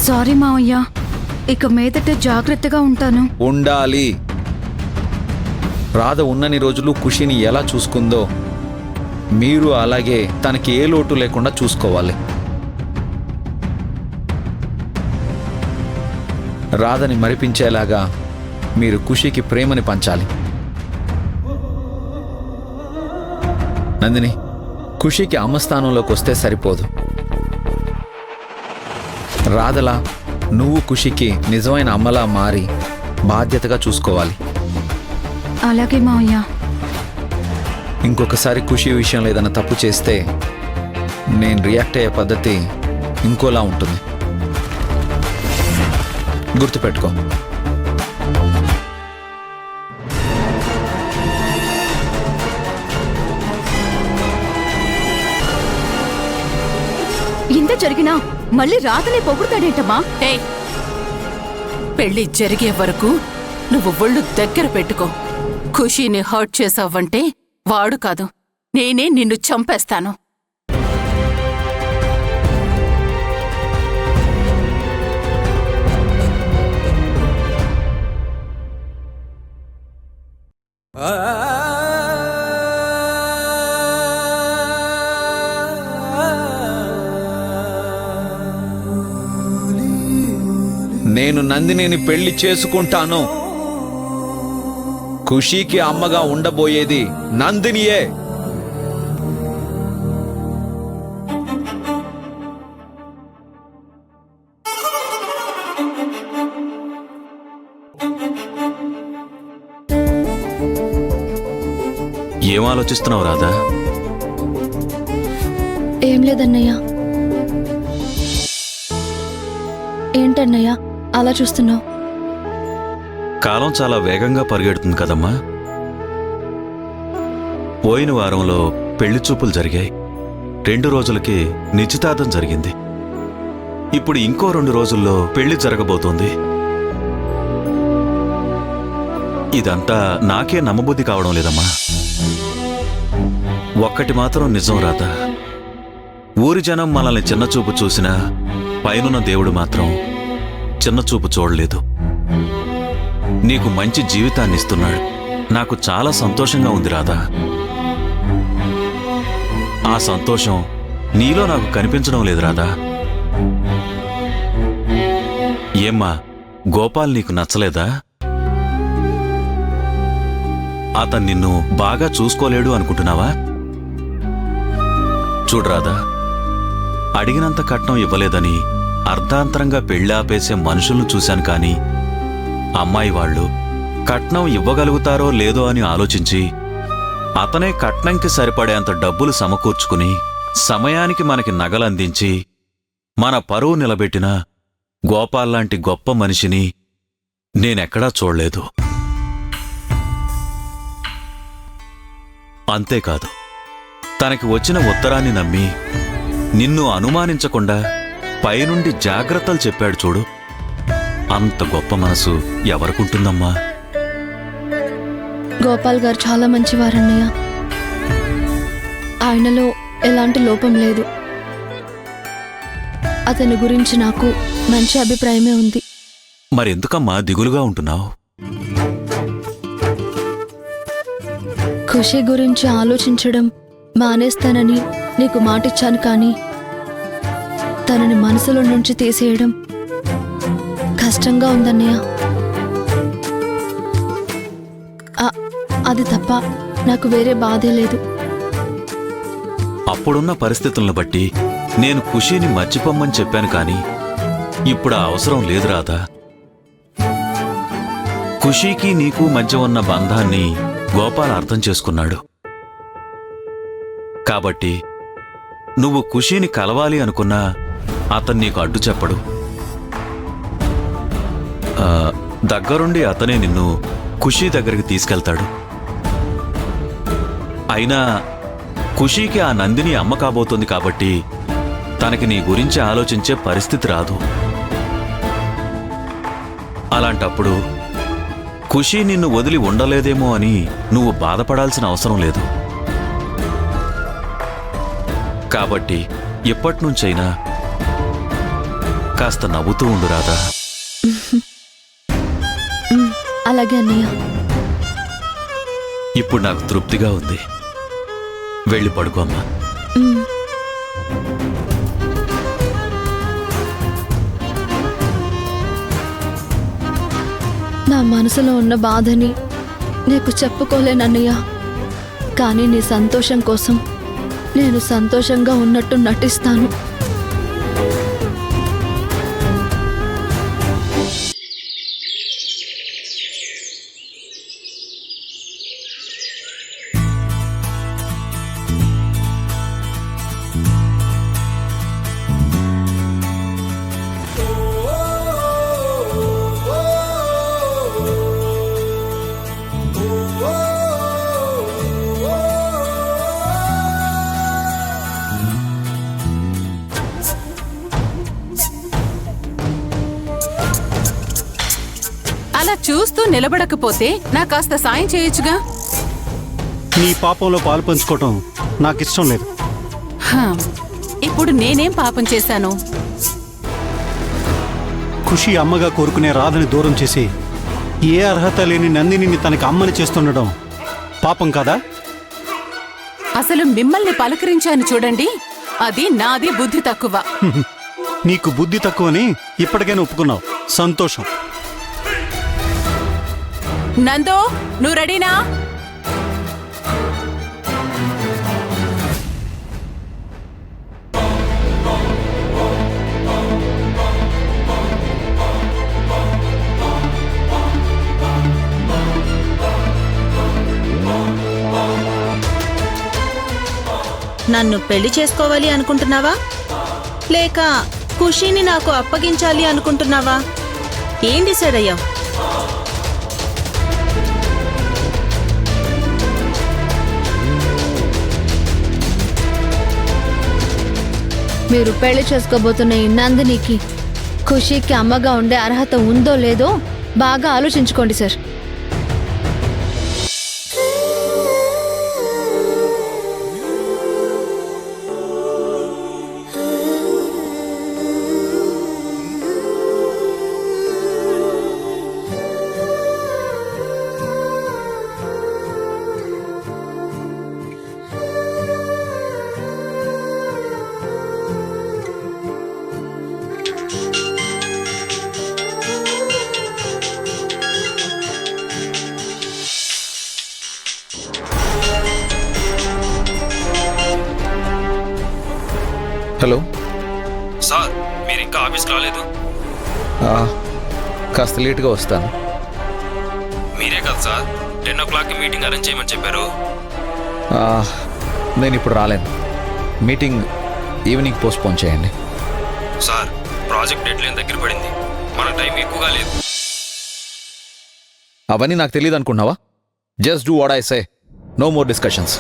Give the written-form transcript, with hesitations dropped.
Sorry మావయ్య, ఇక మీదట జాగ్రత్తగా ఉంటాను. ఉండాలి. రాధ ఉన్నన్ని రోజులు ఖుషిని ఎలా చూసుకుందో మీరు అలాగే తనకి ఏ లోటు లేకుండా చూసుకోవాలి. రాధని మరిపించేలాగా మీరు ఖుషికి ప్రేమని పంచాలి. నందిని, ఖుషికి అమ్మ స్థానంలోకి వస్తే సరిపోదు. రాధలా నువ్వు ఖుషికి నిజమైన అమ్మలా మారి బాధ్యతగా చూసుకోవాలి. అలాగే మావయ్య. ఇంకొకసారి ఖుషి విషయంలో ఏదైనా తప్పు చేస్తే నేను రియాక్ట్ అయ్యే పద్ధతి ఇంకోలా ఉంటుంది. గుర్తుపెట్టుకో. ఇంత జరిగినా మళ్ళీ రాధనే పొగుడుతాడేంటమ్మా? పెళ్లి జరిగే వరకు నువ్వు ఒళ్ళు దగ్గర పెట్టుకో. ఖుషీని హర్ట్ చేసావంటే వాడు కాదు, నేనే నిన్ను చంపేస్తాను. నేను నందినిని పెళ్లి చేసుకుంటాను. ఖుషీకి అమ్మగా ఉండబోయేది నందినియే. ఏం ఆలోచిస్తున్నావు రాధా? ఏం లేదన్నయ్య. ఏంటన్నయ్య అలా చూస్తున్నావు? కాలం చాలా వేగంగా పరిగెడుతుంది కదమ్మా. పోయిన వారంలో పెళ్లి చూపులు జరిగాయి. 2 రోజులకి నిశ్చితార్థం జరిగింది. ఇప్పుడు ఇంకో 2 రోజుల్లో పెళ్లి జరగబోతోంది. ఇదంతా నాకే నమ్మబుద్ధి కావడం లేదమ్మా. ఒక్కటి మాత్రం నిజం రాధా, ఊరి జనం మనల్ని చిన్నచూపు చూసినా పైనున్న దేవుడు మాత్రం చిన్నచూపు చూడలేదు. నీకు మంచి జీవితాన్ని ఇస్తున్నాడు. నాకు చాలా సంతోషంగా ఉంది రాధా. ఆ సంతోషం నీలో నాకు కనిపించడం లేదు రాధా. ఏమ్మా, గోపాల్ నీకు నచ్చలేదా? అతను నిన్ను బాగా చూసుకోలేడు అనుకుంటున్నావా? చూడరాదా, అడిగినంత కట్నం ఇవ్వలేదని అర్ధాంతరంగా పెళ్లి ఆపేసే మనుషులను చూశాను. కానీ అమ్మాయి వాళ్ళు కట్నం ఇవ్వగలుగుతారో లేదో అని ఆలోచించి అతనే కట్నంకి సరిపడేంత డబ్బులు సమకూర్చుకుని సమయానికి మనకి నగలందించి మన పరువు నిలబెట్టిన గోపాల్లాంటి గొప్ప మనిషిని నేనెక్కడా చూడలేదు. అంతేకాదు, తనకి వచ్చిన ఉత్తరాన్ని నమ్మి నిన్ను అనుమానించకుండా పైనుండి జాగ్రత్తలు చెప్పాడు చూడు. అంత గొప్ప మనసు ఎవరికుంటుందమ్మా? గోపాల్ గారు చాలా మంచివారన్నయ్య. ఆయనలో ఎలాంటి లోపం లేదు. అతని గురించి నాకు మంచి అభిప్రాయమే ఉంది. మరెందుకమ్మా దిగులుగా ఉంటున్నావు? ఖుషి గురించి ఆలోచించడం మానేస్తానని నీకు మాటిచ్చాను. కానీ తనని మనసులో నుంచి తీసేయడం కష్టంగా ఉందన్నయ్య. అది తప్ప నాకు వేరే బాధే లేదు. అప్పుడున్న పరిస్థితులను బట్టి నేను ఖుషీని మర్చిపోమ్మని చెప్పాను. కానీ ఇప్పుడు ఆ అవసరం లేదు రాధా. ఖుషీకి నీకు మధ్య ఉన్న బంధాన్ని గోపాల్ అర్థం చేసుకున్నాడు. కాబట్టి నువ్వు ఖుషీని కలవాలి అనుకున్నా అతను నీకు అడ్డు చెప్పడు. దగ్గరుండి అతనే నిన్ను ఖుషీ దగ్గరికి తీసుకెళ్తాడు. అయినా ఖుషీకి ఆ నందిని అమ్మ కాబోతుంది కాబట్టి తనకి నీ గురించి ఆలోచించే పరిస్థితి రాదు. అలాంటప్పుడు ఖుషీ నిన్ను వదిలి ఉండలేదేమో అని నువ్వు బాధపడాల్సిన అవసరం లేదు. కాబట్టి ఎప్పటినుంచైనా కాస్త నవ్వుతూ ఉండు రాధా. అలాగే అన్నయ్య. ఇప్పుడు నాకు తృప్తిగా ఉంది. వెళ్ళి పడుకోమ్మా. నా మనసులో ఉన్న బాధని నీకు చెప్పుకోలేనన్నయ్య. కానీ నీ సంతోషం కోసం నేను సంతోషంగా ఉన్నట్టు నటిస్తాను. అలా చూస్తూ నిలబడకపోతే నా కాస్త సాయం చేయొచ్చుగా. నీ పాపంలో పాలు పంచుకోవటం నాకిష్టం లేదు. హా, ఇప్పుడు నేనేం పాపం చేశాను? ఖుషి అమ్మగా కోరుకునే రాధని దూరం చేసి ఏ అర్హత లేని నందినిని తనకి అమ్మని చేస్తుండడం పాపం కాదా? అసలు మిమ్మల్ని పలకరించాను చూడండి, అది నాది బుద్ధి తక్కువ. నీకు బుద్ధి తక్కువని ఇప్పటికైనా ఒప్పుకున్నావు, సంతోషం. నందో, నువ్వు రెడీనా? నన్ను పెళ్లి చేసుకోవాలి అనుకుంటున్నావా, లేక ఖుషీని నాకు అప్పగించాలి అనుకుంటున్నావా? ఏం డిసైడ్ అయ్యావు? మీరు పెళ్లి చేసుకోబోతున్న ఈ నందినికి ఖుషీకి అమ్మగా ఉండే అర్హత ఉందో లేదో బాగా ఆలోచించుకోండి సార్. హలో సార్, మీరు ఇంకా ఆఫీస్కి రాలేదు? కాస్త లేట్గా వస్తాను. మీరే కదా సార్ 10 o'clockకి మీటింగ్ అరేంజ్ చేయమని చెప్పారు. నేను ఇప్పుడు రాలేను. మీటింగ్ ఈవినింగ్ పోస్ట్పోన్ చేయండి. సార్, ప్రాజెక్ట్ డెడ్ లైన్ దగ్గర పడింది, మన టైం ఎక్కువగా లేదు. అవన్నీ నాకు తెలియదు అనుకున్నావా? Just do what I say, no more discussions.